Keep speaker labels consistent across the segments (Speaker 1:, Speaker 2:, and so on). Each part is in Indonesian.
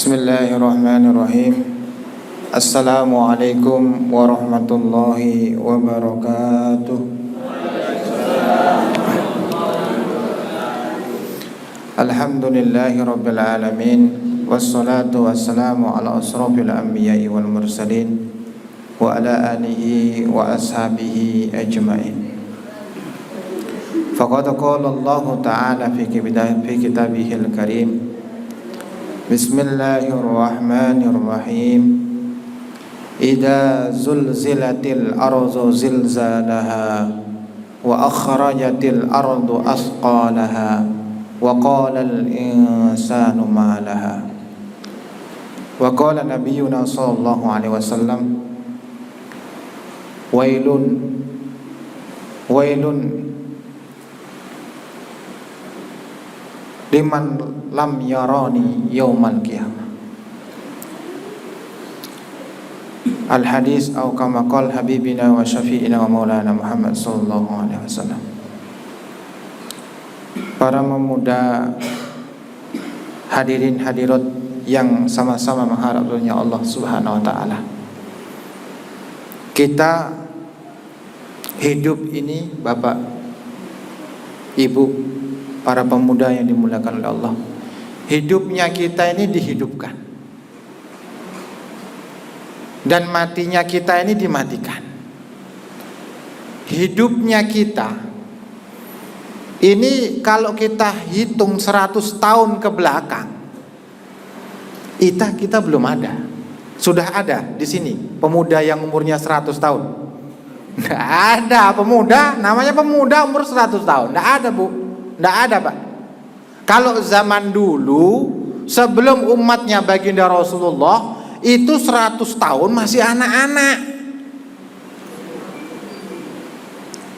Speaker 1: Bismillahirrahmanirrahim. Assalamualaikum warahmatullahi wabarakatuh. Alhamdulillahi rabbil alamin. Wassalatu wassalamu ala asrafil anbiya'i wal mursalin wa ala alihi wa ashabihi ajma'in. Faqad qala Allah ta'ala fi kitabihil karim. Bismillahirrahmanirrahim. Idza zulzilatil ardu zilzalaha wa akhrajatil ardu asqalaha wa qala al insanu ma laha. Wa qala nabiyyuna sallallahu alaihi wasallam, wailun liman lam yarani yaumal qiyamah. Al-hadis atau kama qala habibina wa syafi'ina wa maulana Muhammad sallallahu alaihi wasallam. Para pemuda, hadirin hadirat yang sama-sama mengharap ridhonya Allah Subhanahu wa taala. Kita hidup ini, Bapak, Ibu, para pemuda yang dimuliakan oleh Allah, hidupnya kita ini dihidupkan dan matinya kita ini dimatikan. Hidupnya kita ini kalau kita hitung 100 tahun ke belakang, kita belum ada. Sudah ada di sini pemuda yang umurnya 100 tahun? Nggak ada pemuda, namanya pemuda umur 100 tahun. Nggak ada, Bu. Nggak ada, Pak. Kalau zaman dulu sebelum umatnya baginda Rasulullah itu 100 tahun masih anak-anak.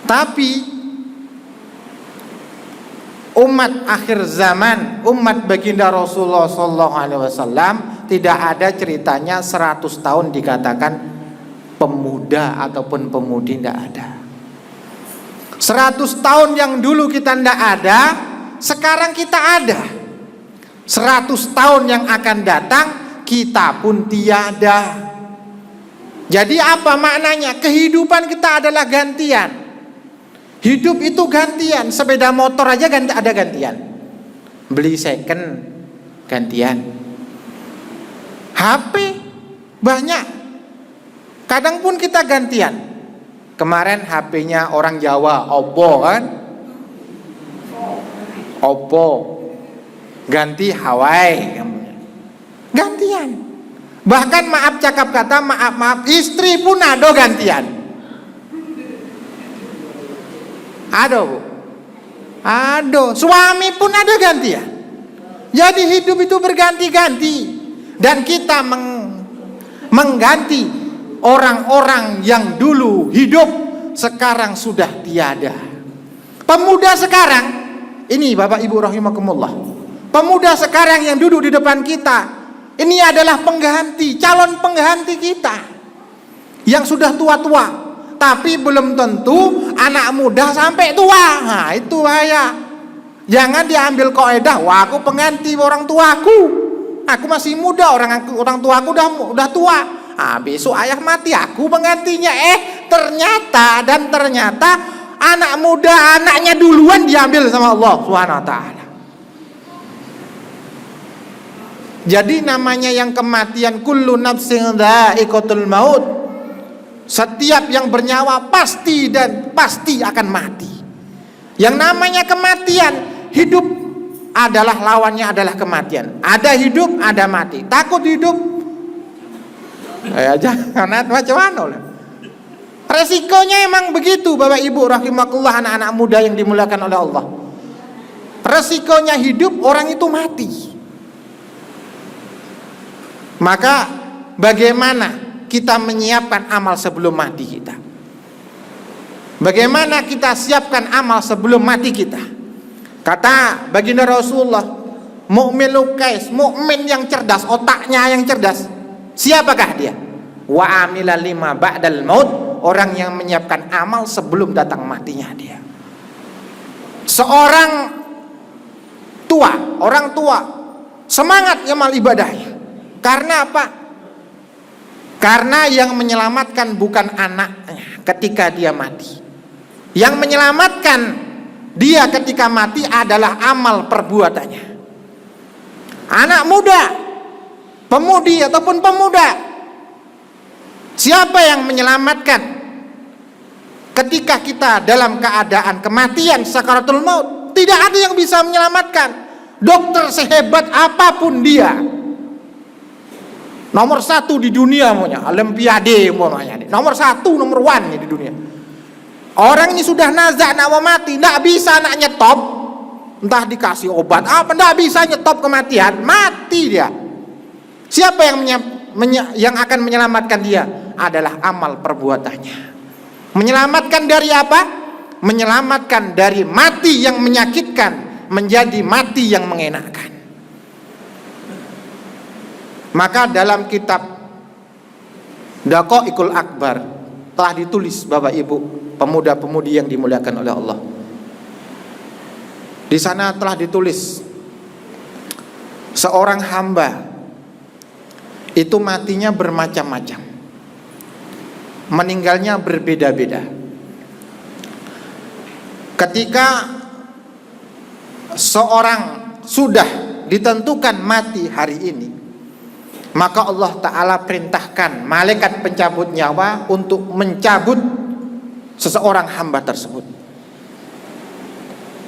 Speaker 1: Tapi umat akhir zaman, umat baginda Rasulullah sallallahu alaihi wasallam, tidak ada ceritanya 100 tahun dikatakan pemuda ataupun pemudi, tidak ada. 100 tahun yang dulu kita tidak ada, sekarang kita ada. 100 tahun yang akan datang, kita pun tiada. Jadi apa maknanya? Kehidupan kita adalah gantian. Hidup itu gantian. Sepeda motor aja ada gantian. Beli second gantian. HP banyak. Kadang pun kita gantian. Kemarin HP-nya orang Jawa, Oppo kan? Oppo. Ganti Huawei. Gantian. Bahkan maaf cakap kata, maaf, istri pun ada gantian. Ada, Bu. Ada. Suami pun ada gantian. Jadi hidup itu berganti-ganti. Dan kita mengganti orang-orang yang dulu hidup, sekarang sudah tiada. Pemuda sekarang, ini Bapak Ibu rahimakumullah, pemuda sekarang yang duduk di depan kita, ini adalah pengganti, calon pengganti kita yang sudah tua-tua. Tapi belum tentu anak muda sampai tua. Nah, itu bahaya. Jangan diambil kaidah, wah aku pengganti orang tuaku, aku masih muda, orang tuaku udah tua. Besok ayah mati, aku penggantinya. Ternyata anak muda, anaknya duluan diambil sama Allah Subhanahu wa taala. Jadi namanya yang kematian, kullu nafsin dha'iqatul maut. Setiap yang bernyawa pasti akan mati. Yang namanya kematian, hidup adalah lawannya adalah kematian. Ada hidup, ada mati. Takut hidup, jangan macam mana. Resikonya emang begitu, Bapak Ibu rahimakumullah, anak-anak muda yang dimuliakan oleh Allah. Resikonya hidup, orang itu mati. Maka bagaimana kita menyiapkan amal sebelum mati kita? Bagaimana kita siapkan amal sebelum mati kita? Kata baginda Rasulullah, mukmin lukais, mukmin yang cerdas, otaknya yang cerdas. Siapakah dia? Wa amila lima ba'dal maut, orang yang menyiapkan amal sebelum datang matinya dia. Seorang tua, orang tua, semangat amal ibadahnya, Karena apa? Karena yang menyelamatkan bukan anaknya ketika dia mati. Yang menyelamatkan dia ketika mati adalah amal perbuatannya. Anak muda, pemudi ataupun pemuda, siapa yang menyelamatkan ketika kita dalam keadaan kematian sakaratul maut? Tidak ada yang bisa menyelamatkan. Dokter sehebat apapun dia, nomor 1 di dunia punya Olimpiade umpamanya, nomor 1, nomor 1 di dunia. Orang ini sudah nazak nak mau mati, tidak bisa nak nyetop, entah dikasih obat apa, tidak bisa nyetop kematian, mati dia. Siapa yang akan menyelamatkan dia? Adalah amal perbuatannya. Menyelamatkan dari apa? Menyelamatkan dari mati yang menyakitkan menjadi mati yang mengenakan. Maka dalam kitab Daqaiqul Akbar telah ditulis, Bapak Ibu, pemuda-pemudi yang dimuliakan oleh Allah. Di sana telah ditulis seorang hamba itu matinya bermacam-macam, meninggalnya berbeda-beda. Ketika seorang sudah ditentukan mati hari ini, maka Allah Ta'ala perintahkan malaikat pencabut nyawa untuk mencabut seseorang hamba tersebut.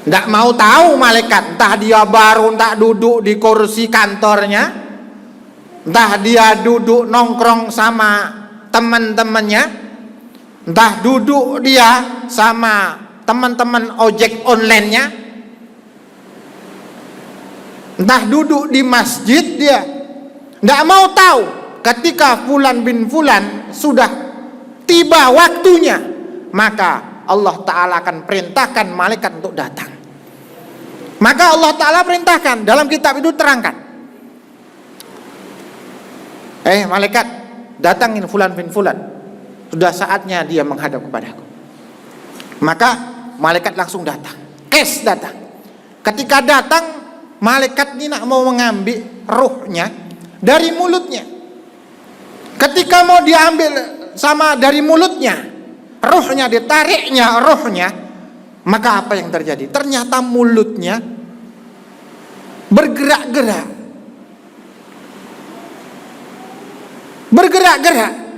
Speaker 1: Tidak mau tahu malaikat, entah dia baru entah duduk di kursi kantornya, entah dia duduk nongkrong sama teman-temannya, entah duduk dia sama teman-teman ojek online-nya, entah duduk di masjid dia. Tidak mau tahu ketika fulan bin fulan sudah tiba waktunya, maka Allah Ta'ala akan perintahkan malaikat untuk datang. Maka Allah Ta'ala perintahkan, dalam kitab itu terangkan, malaikat, datangin fulan bin fulan, sudah saatnya dia menghadap kepadaku. Maka malaikat langsung datang, datang. Ketika datang, malaikat ini nak mau mengambil ruhnya dari mulutnya. Ketika mau diambil sama dari mulutnya, ruhnya ditariknya ruhnya, maka apa yang terjadi? Ternyata mulutnya bergerak-gerak.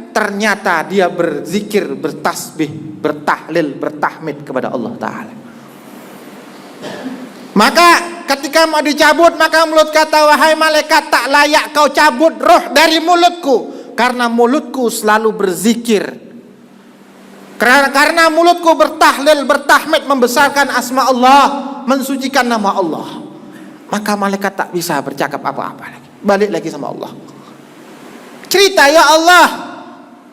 Speaker 1: Ternyata dia berzikir, bertasbih, bertahlil, bertahmid kepada Allah Ta'ala. Maka ketika mau dicabut, maka mulut kata, wahai malaikat, tak layak kau cabut roh dari mulutku, karena mulutku selalu berzikir, karena mulutku bertahlil, bertahmid, membesarkan asma Allah, mensucikan nama Allah. Maka malaikat tak bisa bercakap apa-apa lagi, balik lagi sama Allah. Cerita, ya Allah,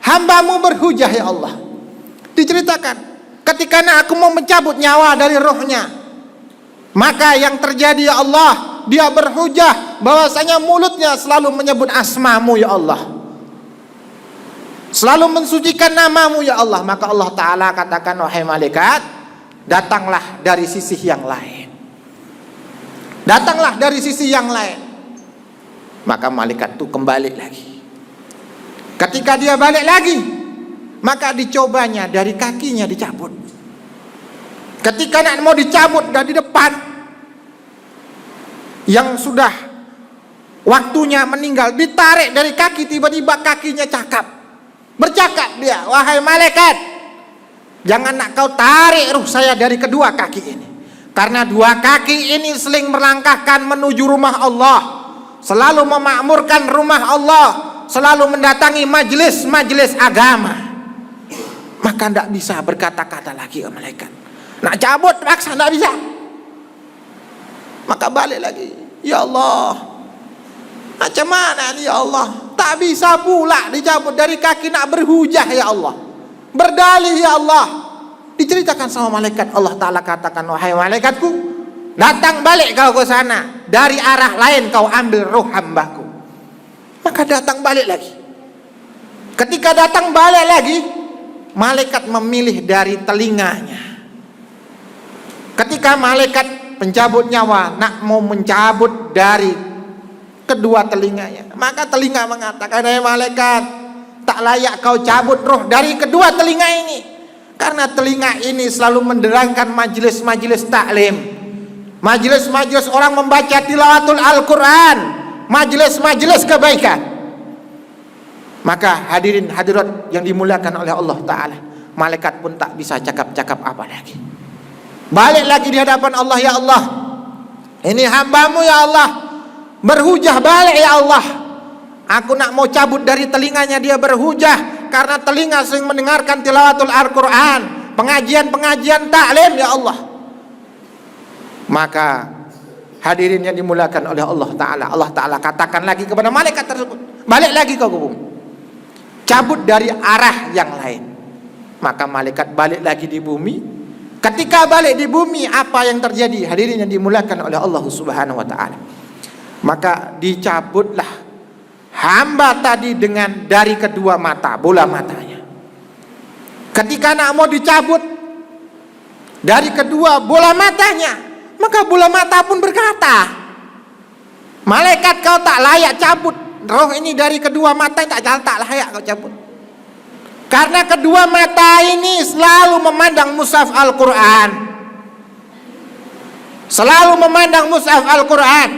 Speaker 1: hambamu berhujah ya Allah. Diceritakan, ketika aku mau mencabut nyawa dari rohnya, maka yang terjadi ya Allah, dia berhujah bahwasanya mulutnya selalu menyebut asmamu ya Allah, selalu mensucikan namamu ya Allah. Maka Allah Ta'ala katakan, wahai malaikat, datanglah dari sisi yang lain, datanglah dari sisi yang lain. Maka malaikat itu kembali lagi. Ketika dia balik lagi, maka dicobanya dari kakinya dicabut. Ketika nak mau dicabut dari depan, yang sudah waktunya meninggal, ditarik dari kaki, tiba-tiba kakinya bercakap dia, wahai malaikat, jangan nak kau tarik ruh saya dari kedua kaki ini, karena dua kaki ini seling melangkahkan menuju rumah Allah, selalu memakmurkan rumah Allah, selalu mendatangi majelis-majelis agama. Maka tidak bisa berkata-kata lagi ke malaikat. Nak cabut paksa tidak bisa. Maka balik lagi, ya Allah, macam mana ini ya Allah, tak bisa pula dicabut dari kaki, nak berhujah ya Allah, berdalih ya Allah. Diceritakan sama malaikat, Allah Ta'ala katakan, wahai malaikatku, datang balik kau ke sana, dari arah lain kau ambil ruh hambaku. Maka datang balik lagi. Ketika datang balik lagi, malaikat memilih dari telinganya. Ketika malaikat pencabut nyawa nak mau mencabut dari kedua telinganya. Maka telinga mengatakan, "Hai malaikat, tak layak kau cabut roh dari kedua telinga ini, karena telinga ini selalu mendengarkan majelis-majelis taklim, majelis-majelis orang membaca tilawatul Al-Quran, majelis-majelis kebaikan." Maka hadirin hadirat yang dimuliakan oleh Allah Ta'ala, malaikat pun tak bisa cakap-cakap apa lagi. Balik lagi di hadapan Allah, "Ya Allah, ini hambamu ya Allah, berhujah balik ya Allah. Aku nak mau cabut dari telinganya, dia berhujah karena telinga sering mendengarkan tilawatul Al-Quran, pengajian-pengajian taklim ya Allah." Maka hadirin yang dimuliakan oleh Allah Ta'ala, Allah Ta'ala katakan lagi kepada malaikat tersebut, "Balik lagi kau ke bumi, cabut dari arah yang lain." Maka malaikat balik lagi di bumi. Ketika balik di bumi, apa yang terjadi? Hadirin yang dimuliakan oleh Allah Subhanahu wa Ta'ala, maka dicabutlah hamba tadi dengan dari kedua mata, bola matanya. Ketika nak mau dicabut dari kedua bola matanya, maka bola mata pun berkata, "Malaikat, kau tak layak cabut roh ini dari kedua mata, tak layak kau cabut. Karena kedua mata ini selalu memandang mushaf Al-Quran, selalu memandang mushaf Al-Quran,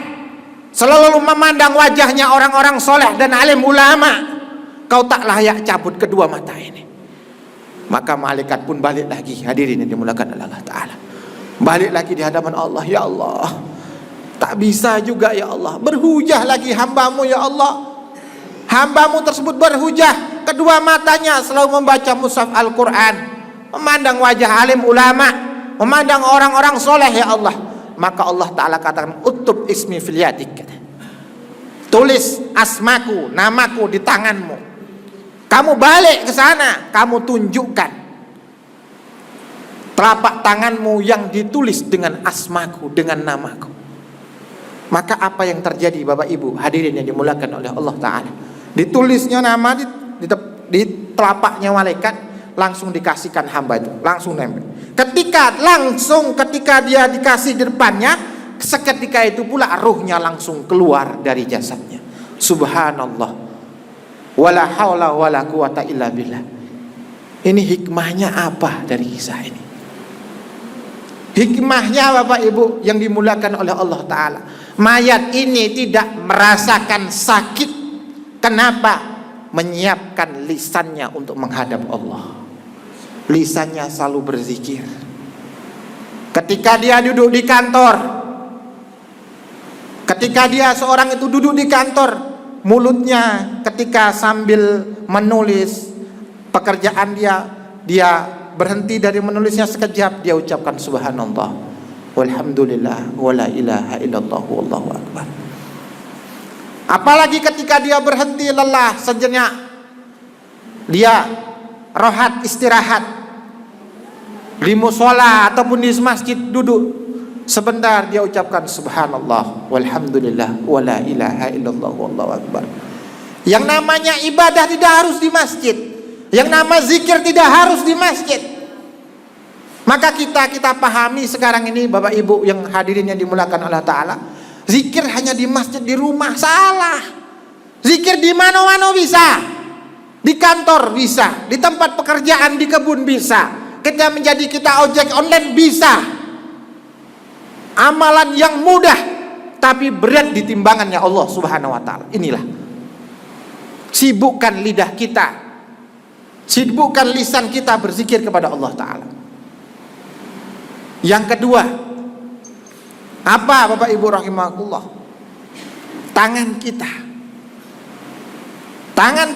Speaker 1: selalu memandang wajahnya orang-orang soleh dan alim ulama. Kau tak layak cabut kedua mata ini." Maka malaikat pun balik lagi, hadirin yang dimuliakan oleh Allah Ta'ala, balik lagi di hadapan Allah, "Ya Allah, tak bisa juga ya Allah, berhujah lagi hambamu ya Allah. Hambamu tersebut berhujah, kedua matanya selalu membaca mushaf Al-Quran, memandang wajah alim ulama, memandang orang-orang soleh ya Allah." Maka Allah Ta'ala katakan, "Uktub ismi fil yadik." Tulis asmaku, namaku di tanganmu. Kamu balik ke sana, kamu tunjukkan telapak tanganmu yang ditulis dengan asmaku, dengan namaku. Maka apa yang terjadi Bapak Ibu hadirin yang dimuliakan oleh Allah Ta'ala? Ditulisnya nama di telapaknya malaikat, langsung dikasihkan hamba itu, langsung nempel. Ketika dia dikasih di depannya, seketika itu pula ruhnya langsung keluar dari jasadnya. Subhanallah, wala haula wala quwata illa billah. Ini hikmahnya apa dari kisah ini? Hikmahnya Bapak Ibu yang dimuliakan oleh Allah Ta'ala, mayat ini tidak merasakan sakit. Kenapa? Menyiapkan lisannya untuk menghadap Allah. Lisannya selalu berzikir. Ketika dia duduk di kantor, ketika dia seorang itu duduk di kantor, mulutnya ketika sambil menulis pekerjaan dia berhenti dari menulisnya sekejap, dia ucapkan subhanallah, walhamdulillah, wala ilaha illallah, wallahu akbar. Apalagi ketika dia berhenti lelah sejenak, dia rohat istirahat di musola ataupun di masjid, duduk sebentar, dia ucapkan subhanallah, walhamdulillah, wala ilaha illallah, wallahu akbar. Yang namanya ibadah tidak harus di masjid, yang nama zikir tidak harus di masjid. Maka kita pahami sekarang ini Bapak Ibu yang hadirin yang dimuliakan Allah Ta'ala, zikir hanya di masjid, di rumah, salah. Zikir di mana-mana bisa, di kantor bisa, di tempat pekerjaan, di kebun bisa, kita ojek online bisa. Amalan yang mudah tapi berat di timbangannya Allah Subhanahu wa Ta'ala. Inilah, sibukkan lidah kita, sibukkan lisan kita berzikir kepada Allah Ta'ala. Yang kedua, apa Bapak Ibu rahimakumullah? Tangan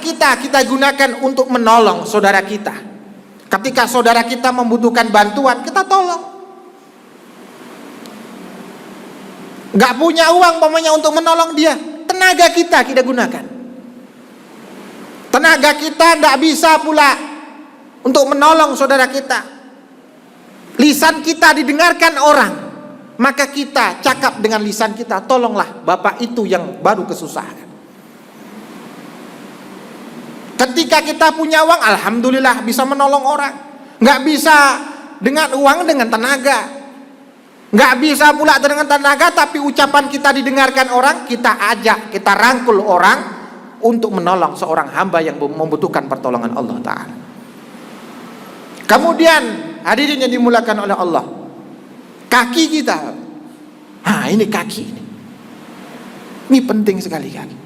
Speaker 1: kita gunakan untuk menolong saudara kita. Ketika saudara kita membutuhkan bantuan, kita tolong. Gak punya uang umpamanya untuk menolong dia, tenaga kita gunakan. Tenaga kita tidak bisa pula untuk menolong saudara kita. Lisan kita didengarkan orang, maka kita cakap dengan lisan kita, tolonglah bapak itu yang baru kesusahan. Ketika kita punya uang, alhamdulillah bisa menolong orang. Nggak bisa dengan uang, dengan tenaga. Nggak bisa pula dengan tenaga, tapi ucapan kita didengarkan orang, kita ajak, kita rangkul orang untuk menolong seorang hamba yang membutuhkan pertolongan Allah Ta'ala. Kemudian hadirin yang dimulakan oleh Allah, kaki kita, ini kaki ini penting sekali kaki.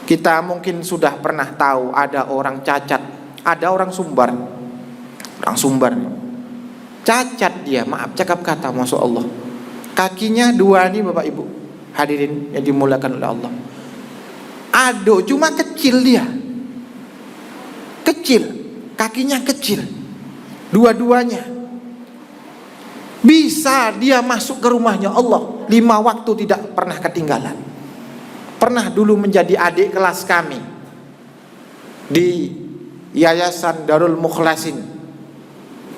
Speaker 1: Kita mungkin sudah pernah tahu ada orang cacat, ada orang sumbar cacat dia, maaf cakap kata, masya Allah, kakinya dua nih Bapak Ibu hadirin yang dimulakan oleh Allah. Aduh, cuma kecil dia, kecil, kakinya kecil, dua-duanya. Bisa dia masuk ke rumahnya Allah 5 waktu tidak pernah ketinggalan. Pernah dulu menjadi adik kelas kami di Yayasan Darul Mukhlasin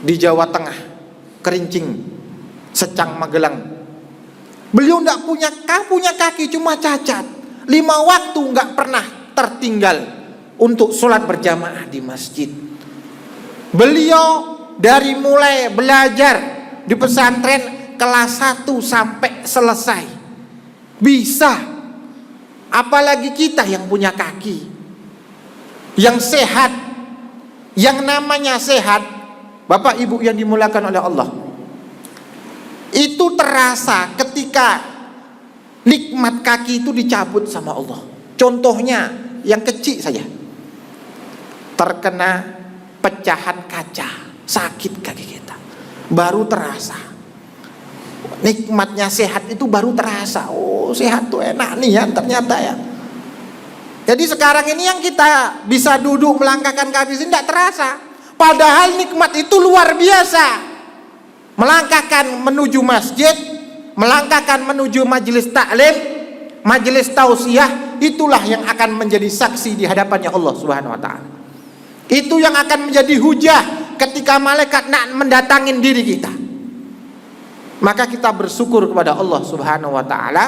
Speaker 1: di Jawa Tengah, Kerincing, Secang, Magelang. Beliau tidak punya kaki, cuma cacat. 5 waktu nggak pernah tertinggal untuk sholat berjamaah di masjid. Beliau dari mulai belajar di pesantren kelas 1 sampai selesai bisa. Apalagi kita yang punya kaki, yang sehat. Yang namanya sehat, Bapak Ibu yang dimuliakan oleh Allah, itu terasa ketika nikmat kaki itu dicabut sama Allah. Contohnya yang kecil saja, terkena pecahan kaca, sakit kaki kita, baru terasa. Nikmatnya sehat itu baru terasa. Oh, sehat tuh enak nih ya ternyata ya. Jadi sekarang ini yang kita bisa duduk melangkahkan kaki sini tidak terasa. Padahal nikmat itu luar biasa. Melangkahkan menuju masjid, melangkahkan menuju majelis taklim, majelis tausiah, itulah yang akan menjadi saksi di hadapannya Allah Subhanahu wa taala. Itu yang akan menjadi hujah ketika malaikat nak mendatangin diri kita. Maka kita bersyukur kepada Allah Subhanahu wa taala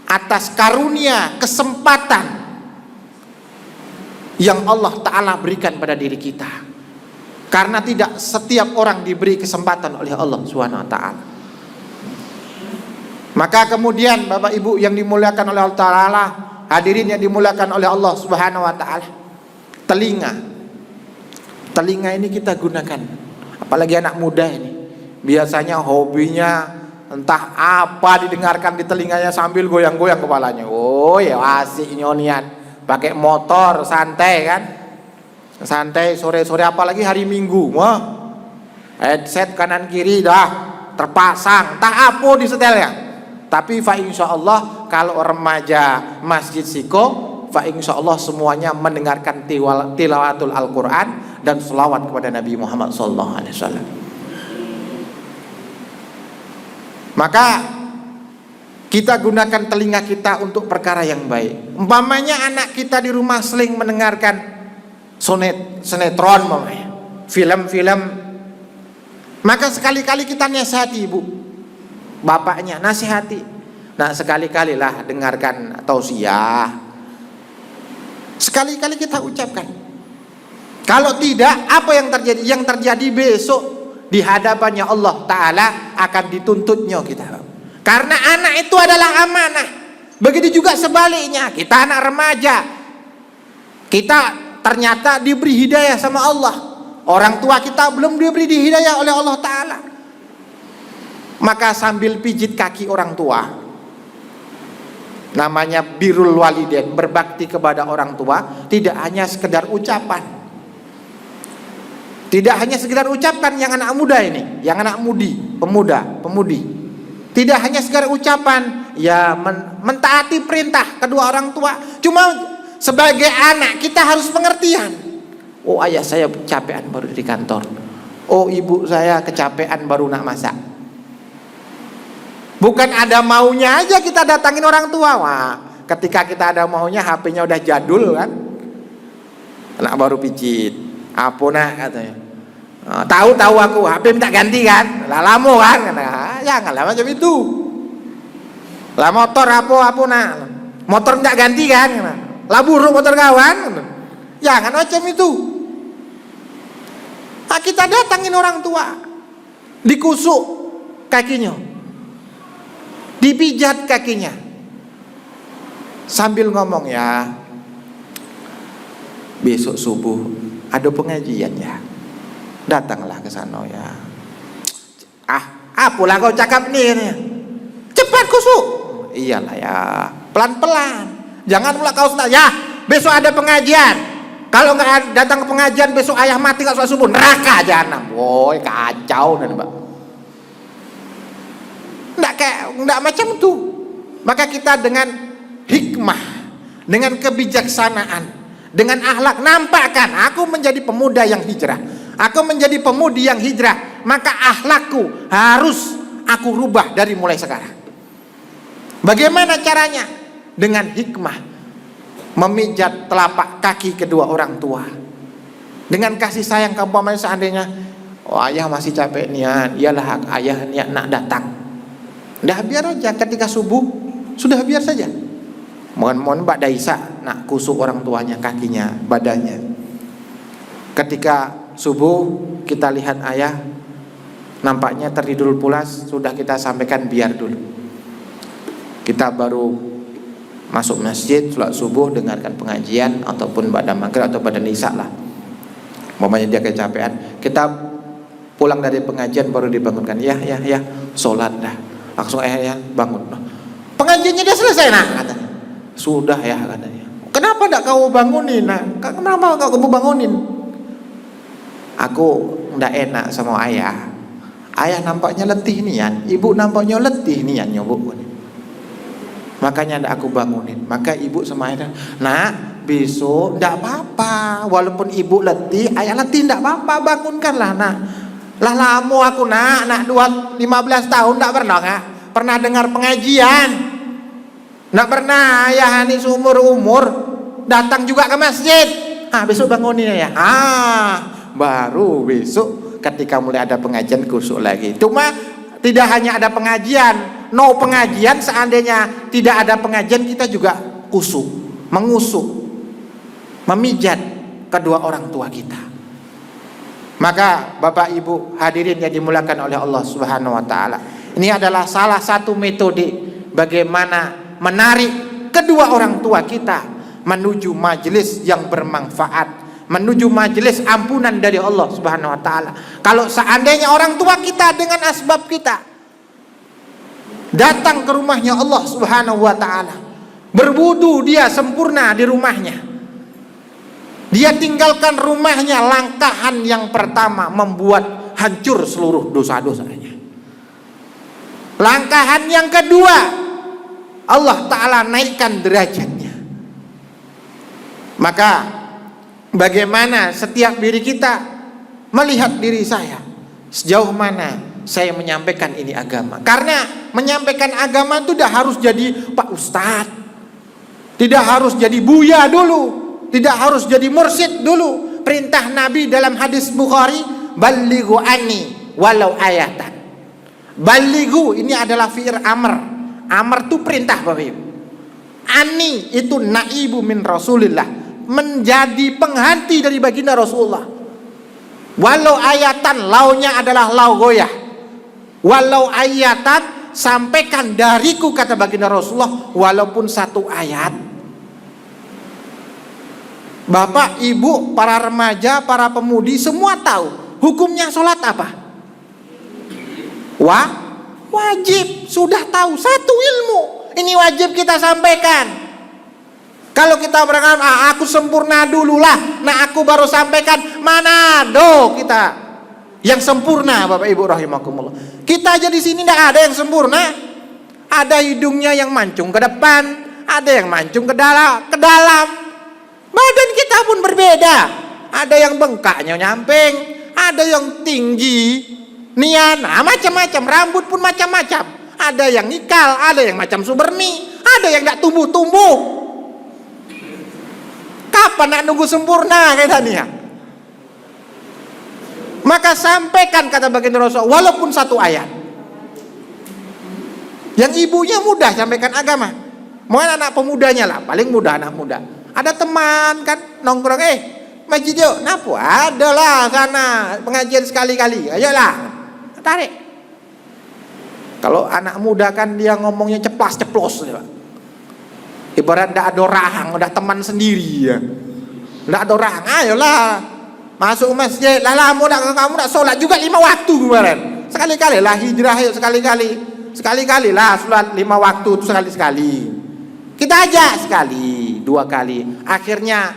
Speaker 1: atas karunia kesempatan yang Allah Ta'ala berikan pada diri kita. Karena tidak setiap orang diberi kesempatan oleh Allah Subhanahu wa taala. Maka kemudian Bapak Ibu yang dimuliakan oleh Allah Ta'ala, hadirin yang dimuliakan oleh Allah Subhanahu wa taala, telinga ini kita gunakan. Apalagi anak muda ini, biasanya hobinya entah apa didengarkan di telinganya sambil goyang-goyang kepalanya. Oh ya asik nyonian, pakai motor santai kan, santai sore-sore apalagi hari Minggu, wah headset kanan kiri dah terpasang, tak apa di setelnya. Tapi fa insyaallah kalau remaja Masjid Siko, fa insyaallah semuanya mendengarkan tilawatul Al-Quran dan selawat kepada Nabi Muhammad SAW. Maka kita gunakan telinga kita untuk perkara yang baik. Umpamanya anak kita di rumah sering mendengarkan sinetron, film-film, maka sekali-kali kita nasihati ibu, bapaknya nasihati. Nah sekali-kali lah dengarkan tausiah, sekali-kali kita ucapkan. Kalau tidak, apa yang terjadi? Yang terjadi besok di hadapannya Allah Ta'ala akan dituntutnya kita. Karena anak itu adalah amanah. Begitu juga sebaliknya, kita anak remaja, kita ternyata diberi hidayah sama Allah. Orang tua kita belum diberi hidayah oleh Allah Ta'ala. Maka sambil pijit kaki orang tua, namanya birrul walidain, berbakti kepada orang tua, tidak hanya sekedar ucapan. Tidak hanya sekedar ucapan yang anak muda ini, yang anak mudi, pemuda, pemudi. Tidak hanya sekedar ucapan, ya mentaati perintah kedua orang tua. Cuma sebagai anak kita harus pengertian. Oh ayah saya kecapean baru di kantor. Oh ibu saya kecapean baru nak masak. Bukan ada maunya aja kita datangin orang tua. Wah, ketika kita ada maunya HP-nya udah jadul kan. Anak baru pijit. Apa nak katanya. Tahu aku HP minta ganti kan. Lah lamo kan. Nah, janganlah macam itu. Lah motor apa nak. Motor minta ganti kan. Lah buruk motor kawan. Jangan macam itu. Nah, kita datangin orang tua. Dikusuk kakinya, dipijat kakinya, sambil ngomong, ya besok subuh ada pengajian ya, datanglah ke sana ya. Apalah kau cakap nih, cepat kusuk. Iyalah ya, pelan-pelan, jangan pula kau ya besok ada pengajian. Kalau nggak datang ke pengajian besok ayah mati nggak sholat subuh, neraka jahanam. Woi, kacau nih Mbak. Nggak macam itu. Maka kita dengan hikmah, dengan kebijaksanaan, dengan akhlak, nampakkan aku menjadi pemuda yang hijrah, aku menjadi pemudi yang hijrah, maka akhlakku harus aku rubah dari mulai sekarang. Bagaimana caranya? Dengan hikmah, memijat telapak kaki kedua orang tua dengan kasih sayang. Kampamanya seandainya ayah masih capek niat, iyalah ayah niat nak datang, dah biar aja ketika subuh sudah biar saja. Mohon Mbak Daisa nak kusuk orang tuanya kakinya, badannya. Ketika subuh kita lihat ayah nampaknya tertidur pulas, sudah kita sampaikan biar dulu. Kita baru masuk masjid, sholat subuh, dengarkan pengajian ataupun pada maghrib atau pada isya lah. Mamanya dia kecapean, kita pulang dari pengajian baru dibangunkan, ya, sholat dah. Langsung ya bangun. Pengajiannya dia selesai nak, katanya. Sudah ya katanya. Kenapa tidak kau bangunin nak? Kenapa kau bangunin? Aku tidak enak sama ayah. Ayah nampaknya letih nian, ibu nampaknya letih nian nyobok. Makanya ndak aku bangunin. Maka ibu sama ayah, nak besok ndak apa-apa, walaupun ibu letih, ayah letih ndak apa-apa, bangunkanlah nak. Lah lama aku nak 15 tahun ndak pernah dengar pengajian, ndak pernah ayah ini seumur umur datang juga ke masjid. Besok bangunin ya. Baru besok ketika mulai ada pengajian kusuk lagi. Cuma tidak hanya ada pengajian, no pengajian, seandainya tidak ada pengajian kita juga kusuk, mengusuk, memijat kedua orang tua kita. Maka Bapak Ibu hadirin yang dimuliakan oleh Allah Subhanahu wa taala, ini adalah salah satu metode bagaimana menarik kedua orang tua kita menuju majelis yang bermanfaat, menuju majelis ampunan dari Allah Subhanahu wa taala. Kalau seandainya orang tua kita dengan asbab kita datang ke rumahnya Allah Subhanahu wa taala, berwudu dia sempurna di rumahnya, dia tinggalkan rumahnya, langkahan yang pertama membuat hancur seluruh dosa-dosanya. Langkahan yang kedua, Allah taala naikkan derajatnya. Maka bagaimana setiap diri kita melihat diri saya, sejauh mana saya menyampaikan ini agama. Karena menyampaikan agama itu tidak harus jadi Pak Ustadz, tidak harus jadi buya dulu, tidak harus jadi mursyid dulu. Perintah Nabi dalam hadis Bukhari, balighu anni walau ayatan. Balighu ini adalah fi'il amr. Amr itu perintah Bapak Ibu. Ani itu naibu min Rasulillah, menjadi pengganti dari baginda Rasulullah. Walau ayatan, launya adalah lau goyah. Walau ayatan, sampaikan dariku, kata baginda Rasulullah, walaupun satu ayat. Bapak, ibu, para remaja, para pemudi semua tahu hukumnya sholat apa? Wajib, sudah tahu, satu ilmu. Ini wajib kita sampaikan. Kalau kita berangkat, aku sempurna dululah, nah aku baru sampaikan, mana do kita yang sempurna, Bapak Ibu rahimakumullah. Kita aja di sini tidak ada yang sempurna. Ada hidungnya yang mancung ke depan, ada yang mancung ke dalam. Badan kita pun berbeda. Ada yang bengkaknya nyamping, ada yang tinggi, nian, macam-macam. Rambut pun macam-macam. Ada yang ikal, ada yang macam Suberni, ada yang tidak tumbuh-tumbuh. Kapan nak nunggu sempurna kita nih ya? Maka sampaikan, kata baginda Rasulullah, walaupun satu ayat. Yang ibunya mudah sampaikan agama. Mungkin anak pemudanya lah, paling mudah anak muda. Ada teman kan nongkrong, masjid yuk, napu adalah sana pengajian sekali-kali, ayolah, tarik. Kalau anak muda kan dia ngomongnya ceplas-ceplos ya, Pak. Ibarat ndak ada rahang, udah teman sendiri ya. Ndak ada rahang, ayolah masuk masjid. Lah kamu ndak sholat juga 5 waktu kemarin. Sekali-kali lah hijrah, yuk sekali-kali lah sholat 5 waktu itu sekali-sekali. Kita ajak sekali, 2 kali. Akhirnya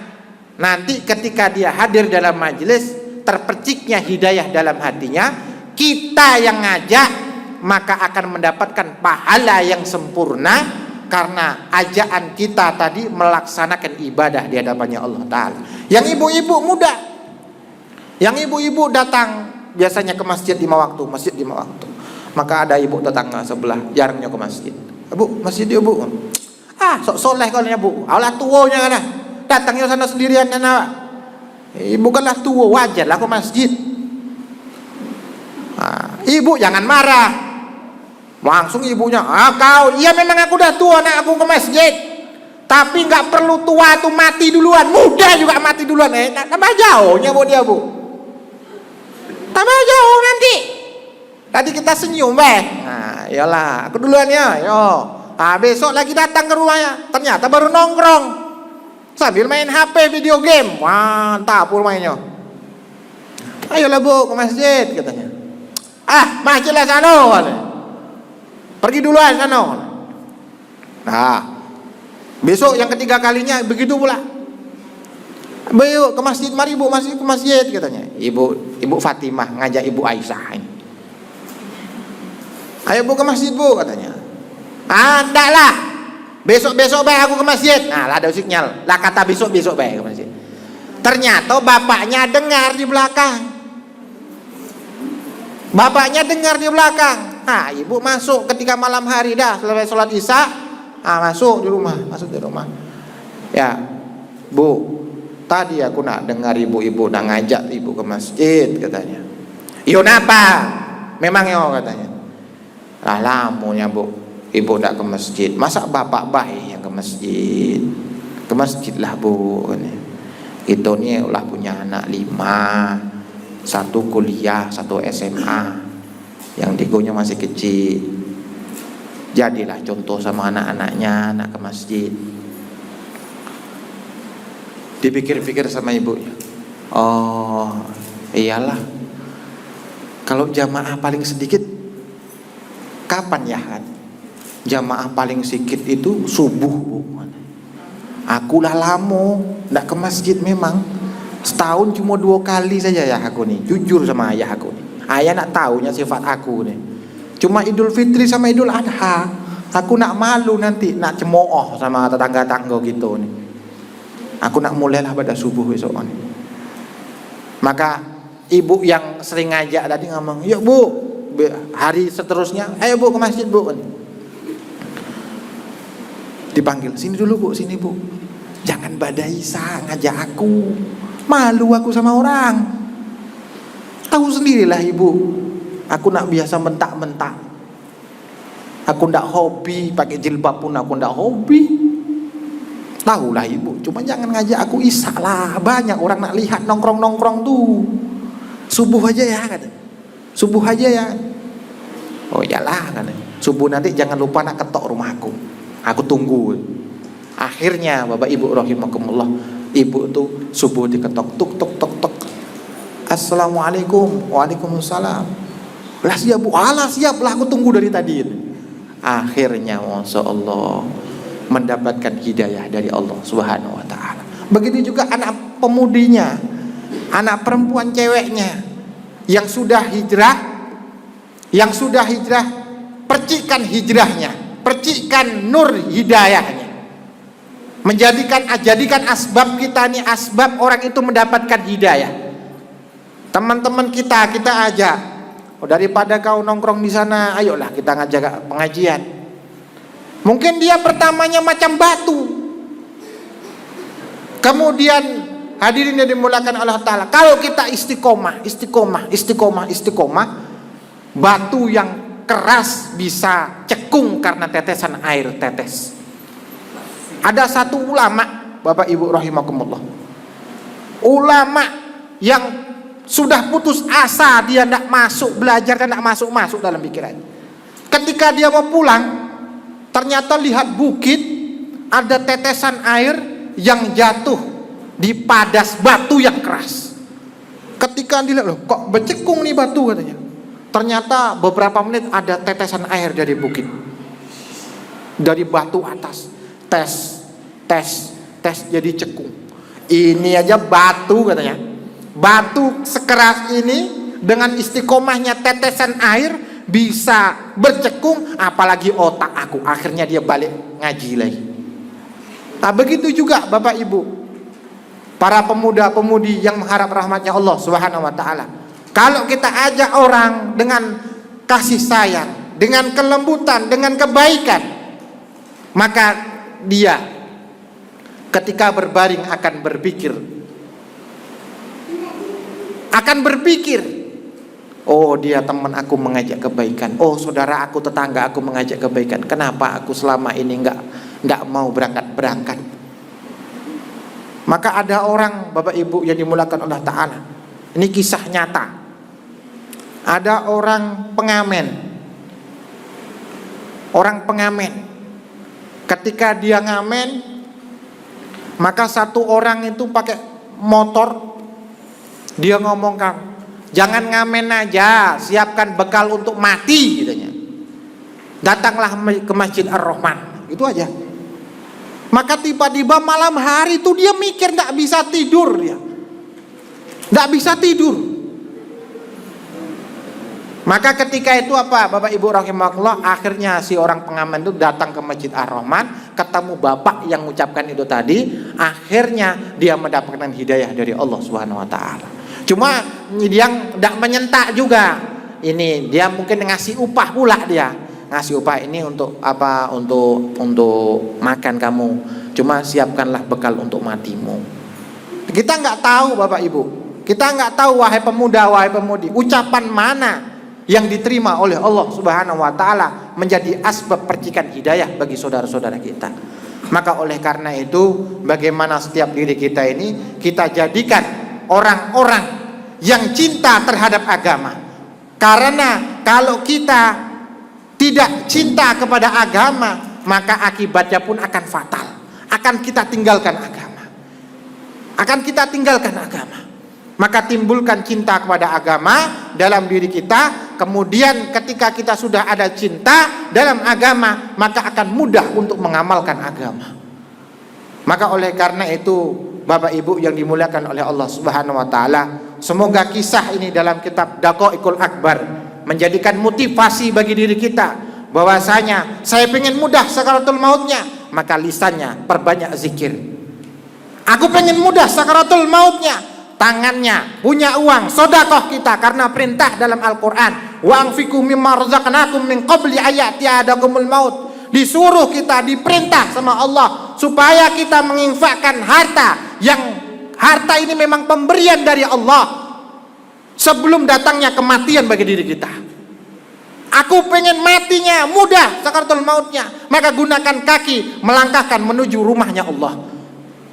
Speaker 1: nanti ketika dia hadir dalam majelis, terperciknya hidayah dalam hatinya, kita yang ngajak maka akan mendapatkan pahala yang sempurna karena ajaan kita tadi melaksanakan ibadah di hadapannya Allah Ta'ala. Yang ibu-ibu muda, yang ibu-ibu datang biasanya ke masjid 5 waktu, maka ada ibu tetangga sebelah jarangnya ke masjid. Bu, masjid yuk bu. Sok soleh kalau bu, Allah tuanya kan, datangnya sana sendirian kan. Ibu kanlah tua, wajar lah ke masjid. Ibu jangan marah. Langsung ibunya, kau, iya memang aku udah tua nak aku ke masjid, tapi nggak perlu tua tuh mati duluan, muda juga mati duluan. Tambah jauhnya bu dia bu, tambah jauh nanti. Tadi kita senyum iyalah aku duluan ya, yo. Besok lagi datang ke rumahnya, ternyata baru nongkrong sambil main HP video game. Mantap mainnya. Ayolah bu ke masjid katanya. Masjid lah sana. Pergi duluan sana. Nah, besok yang ketiga kalinya begitu pula. Ayo ke masjid, mari bu, masih ke masjid katanya. Ibu Fatimah ngajak ibu Aisyah ini. Ayo bu ke masjid bu katanya. Enggak lah. Besok baik aku ke masjid. Nah, lah ada sinyal. Lah kata besok baik ke masjid. Ternyata bapaknya dengar di belakang. Ibu masuk ketika malam hari dah selesai sholat isya, masuk di rumah. Ya, bu, tadi aku nak dengar ibu-ibu nak ngajak ibu ke masjid katanya. Yo napa? Memang yo katanya. Lah lamunya bu, ibu ndak ke masjid. Masa bapak baik yang ke masjid? Ke masjid lah bu. Itu nih ulah punya anak 5, 1 kuliah, 1 SMA. Yang digonya masih kecil. Jadilah contoh sama anak-anaknya, anak ke masjid. Dipikir-pikir sama ibunya. Oh, iyalah. Kalau jamaah paling sedikit kapan ya kan? Jamaah paling sedikit itu subuh bu. Aku lah lama ndak ke masjid memang. Setahun cuma 2 kali saja ya aku nih. Jujur sama ayah aku nih. Ayah nak tahunya sifat aku nih. Cuma Idul Fitri sama Idul Adha, aku nak malu nanti, nak cemooh sama tetangga-tangga gitu nih. Aku nak mulailah pada subuh besok nih. Maka ibu yang sering ngajak tadi ngomong, yuk bu, hari seterusnya, ayo bu ke masjid bu. Dipanggil, sini dulu bu, sini bu. Jangan badai ngajak aku, malu aku sama orang. Tahu sendirilah ibu, aku nak biasa mentak-mentak. Aku ndak hobi pakai jilbab pun aku ndak hobi. Tahulah ibu, cuma jangan ngajak aku isya lah. Banyak orang nak lihat nongkrong-nongkrong tuh. Subuh aja ya kan. Subuh aja ya. Oh iyalah kan. Subuh nanti jangan lupa nak ketok rumahku. Aku tunggu. Akhirnya Bapak Ibu rahimakumullah, ibu tuh subuh diketok tuk tuk tuk tuk. Assalamualaikum. Waalaikumsalam. Lah siap bu, siap lah aku tunggu dari tadi. Akhirnya masya Allah mendapatkan hidayah dari Allah Subhanahu wa ta'ala. Begitu juga anak pemudinya, anak perempuan ceweknya yang sudah hijrah, percikan hijrahnya, percikan nur hidayahnya, jadikan asbab kita nih, asbab orang itu mendapatkan hidayah. Teman-teman kita ajak, daripada kau nongkrong di sana, ayolah kita ngajak pengajian. Mungkin dia pertamanya macam batu, kemudian hadirin yang dimuliakan Allah Ta'ala, kalau kita istiqomah, batu yang keras bisa cekung karena tetesan air tetes. Ada satu ulama, Bapak Ibu rahimakumullah, ulama yang sudah putus asa, dia tidak masuk belajar dan tidak masuk dalam pikiran. Ketika dia mau pulang, ternyata lihat bukit, ada tetesan air yang jatuh di padas batu yang keras. Ketika dilihat, loh kok becekung nih batu katanya. Ternyata beberapa menit ada tetesan air dari bukit, dari batu atas. Tes jadi cekung. Ini aja batu katanya. Batu sekeras ini dengan istiqomahnya tetesan air bisa bercekung, apalagi otak aku. Akhirnya dia balik ngaji lagi. Nah begitu juga Bapak Ibu, para pemuda-pemudi yang mengharap rahmatnya Allah Subhanahu wa ta'ala. Kalau kita ajak orang dengan kasih sayang, dengan kelembutan, dengan kebaikan, maka dia ketika berbaring akan berpikir, oh dia teman aku mengajak kebaikan, oh saudara aku, tetangga aku mengajak kebaikan, kenapa aku selama ini enggak mau berangkat. Maka ada orang Bapak Ibu yang dimulakan Allah Ta'ala, ini kisah nyata. Ada orang pengamen, ketika dia ngamen, maka satu orang itu pakai motor, dia ngomongkan, jangan ngamen aja, siapkan bekal untuk mati katanya. Datanglah ke Masjid Ar-Rahman, itu aja. Maka tiba-tiba malam hari itu dia mikir, tidak bisa tidur, Maka ketika itu apa Bapak Ibu rahimahullah, akhirnya si orang pengamen itu datang ke Masjid Ar-Rahman, ketemu bapak yang mengucapkan itu tadi, akhirnya dia mendapatkan hidayah dari Allah Subhanahu wa ta'ala. Cuma dia tidak menyentak juga. Ini dia mungkin ngasih upah pula, dia ngasih upah ini untuk apa? Untuk makan kamu. Cuma siapkanlah bekal untuk matimu. Kita nggak tahu Bapak Ibu. Kita nggak tahu wahai pemuda, wahai pemudi, ucapan mana yang diterima oleh Allah Subhanahu wa ta'ala menjadi asbab percikan hidayah bagi saudara-saudara kita. Maka oleh karena itu, bagaimana setiap diri kita ini kita jadikan orang-orang yang cinta terhadap agama. Karena kalau kita tidak cinta kepada agama, maka akibatnya pun akan fatal. Akan kita tinggalkan agama. Maka timbulkan cinta kepada agama dalam diri kita. Kemudian ketika kita sudah ada cinta dalam agama, maka akan mudah untuk mengamalkan agama. Maka oleh karena itu Bapak Ibu yang dimuliakan oleh Allah Subhanahu wa ta'ala, semoga kisah ini dalam kitab Daqaiqul Akbar menjadikan motivasi bagi diri kita, bahwasanya saya pengen mudah sakaratul mautnya, maka lisannya perbanyak zikir. Aku pengen mudah sakaratul mautnya, tangannya punya uang, sedekah kita, karena perintah dalam Al-Quran, wa anfiqu mimma razaqnakum min qabli ayati ahadakumul maut. Disuruh kita, diperintah sama Allah supaya kita menginfakkan harta, yang harta ini memang pemberian dari Allah sebelum datangnya kematian bagi diri kita. Aku pengen matinya mudah sakaratul mautnya, maka gunakan kaki melangkahkan menuju rumahnya Allah.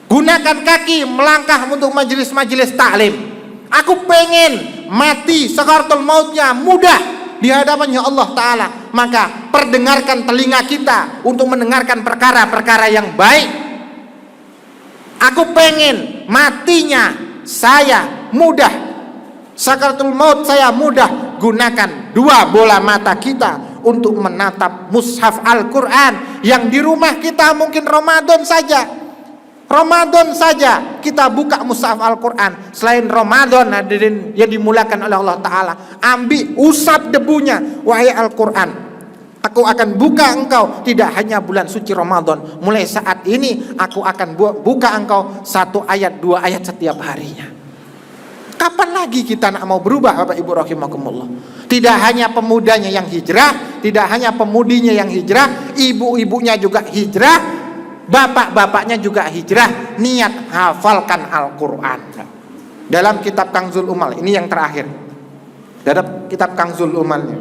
Speaker 1: Gunakan kaki melangkah untuk majelis-majelis taklim. Aku pengen mati sakaratul mautnya mudah di hadapannya Allah Ta'ala, maka perdengarkan telinga kita untuk mendengarkan perkara-perkara yang baik. Aku pengen matinya saya mudah, sakaratul maut saya mudah. Gunakan dua bola mata kita untuk menatap mushaf Al-Quran yang di rumah kita. Mungkin Ramadan saja kita buka mushaf Al-Quran. Selain Ramadan hadirin yang dimuliakan oleh Allah Ta'ala, ambil usap debunya. Wahai Al-Quran, aku akan buka engkau tidak hanya bulan suci Ramadan. Mulai saat ini aku akan buka engkau 1 ayat 2 ayat setiap harinya. Kapan lagi kita nak mau berubah Bapak Ibu rahimakumullah? Tidak hanya pemudanya yang hijrah, tidak hanya pemudinya yang hijrah, ibu-ibunya juga hijrah, bapak-bapaknya juga hijrah. Niat hafalkan Al-Quran. Dalam kitab Kanzul Umal, ini yang terakhir, dalam kitab Kanzul Umalnya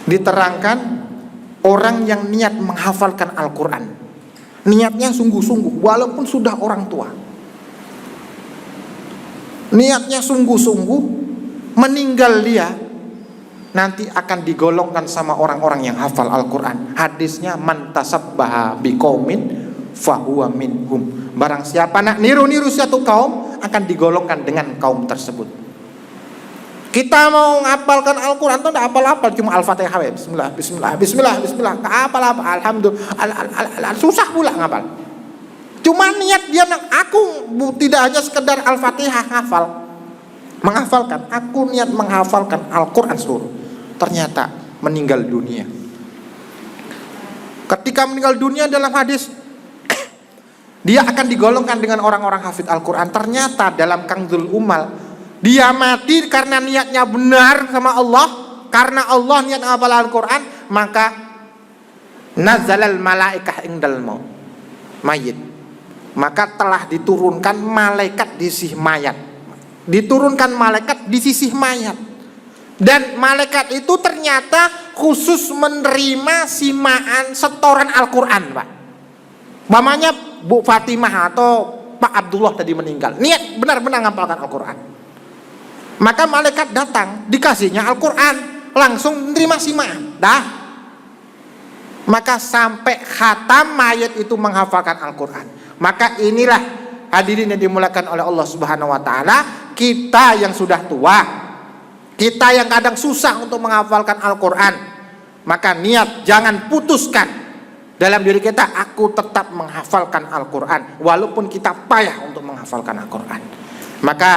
Speaker 1: diterangkan orang yang niat menghafalkan Al-Quran, niatnya sungguh-sungguh walaupun sudah orang tua, niatnya sungguh-sungguh, meninggal dia nanti akan digolongkan sama orang-orang yang hafal Al-Quran. Hadisnya, man tasabbaha biqaumin fahuwa minhum. Barang siapa nak niru-niru suatu kaum, akan digolongkan dengan kaum tersebut. Kita mau ngapalkan Al-Quran tuh tidak apal-apal, cuma Al-Fatihah, bismillah, bismillah, bismillah, bismillah, nggak apal-apal, alhamdulillah, susah pula ngapal. Cuma niat dia, aku tidak hanya sekedar Al-Fatihah hafal, menghafalkan, aku niat menghafalkan Al-Quran seluruh. Ternyata meninggal dunia. Ketika meninggal dunia dalam hadis, dia akan digolongkan dengan orang-orang hafid Al-Quran. Ternyata dalam Kanzul Umal, dia mati karena niatnya benar sama Allah. Karena Allah niat menghafal Al-Quran, maka nazalal malaikah indal maut, mayit, maka telah diturunkan malaikat di sisi mayat. Diturunkan malaikat di sisi mayat. Dan malaikat itu ternyata khusus menerima simaan setoran Al-Quran, Pak. Mamanya Bu Fatimah atau Pak Abdullah tadi meninggal, niat benar-benar menghafalkan Al-Quran. Maka malaikat datang, dikasihnya Al-Quran, langsung menerima simaan. Dah. Maka sampai khatam mayat itu menghafalkan Al-Quran. Maka inilah hadirin yang dimulakan oleh Allah Subhanahu wa taala, kita yang sudah tua, kita yang kadang susah untuk menghafalkan Al-Quran, maka niat jangan putuskan dalam diri kita, aku tetap menghafalkan Al-Quran walaupun kita payah untuk menghafalkan Al-Quran. Maka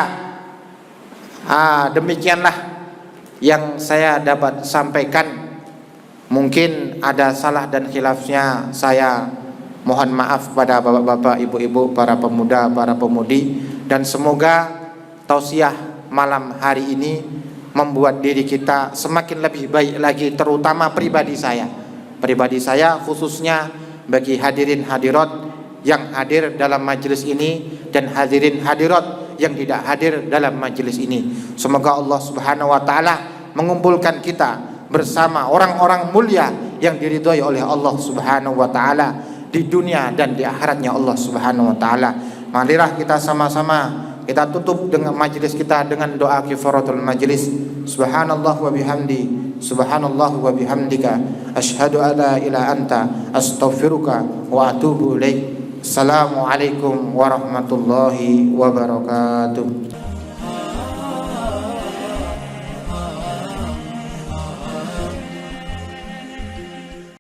Speaker 1: demikianlah yang saya dapat sampaikan. Mungkin ada salah dan khilafnya, saya mohon maaf pada bapak-bapak, ibu-ibu, para pemuda, para pemudi. Dan semoga tausiah malam hari ini membuat diri kita semakin lebih baik lagi, terutama pribadi saya. Pribadi saya khususnya bagi hadirin hadirat yang hadir dalam majelis ini dan hadirin hadirat yang tidak hadir dalam majelis ini. Semoga Allah Subhanahu wa taala mengumpulkan kita bersama orang-orang mulia yang diridhai oleh Allah Subhanahu wa taala di dunia dan di akhiratnya Allah Subhanahu wa taala. Marilah kita sama-sama kita tutup dengan majelis kita dengan doa kifaratul majelis. Subhanallah wa bihamdi, subhanallah wa bihamdika, asyhadu alla ilaha anta, astaghfiruka wa atubu ilaik. Assalamualaikum warahmatullahi wabarakatuh.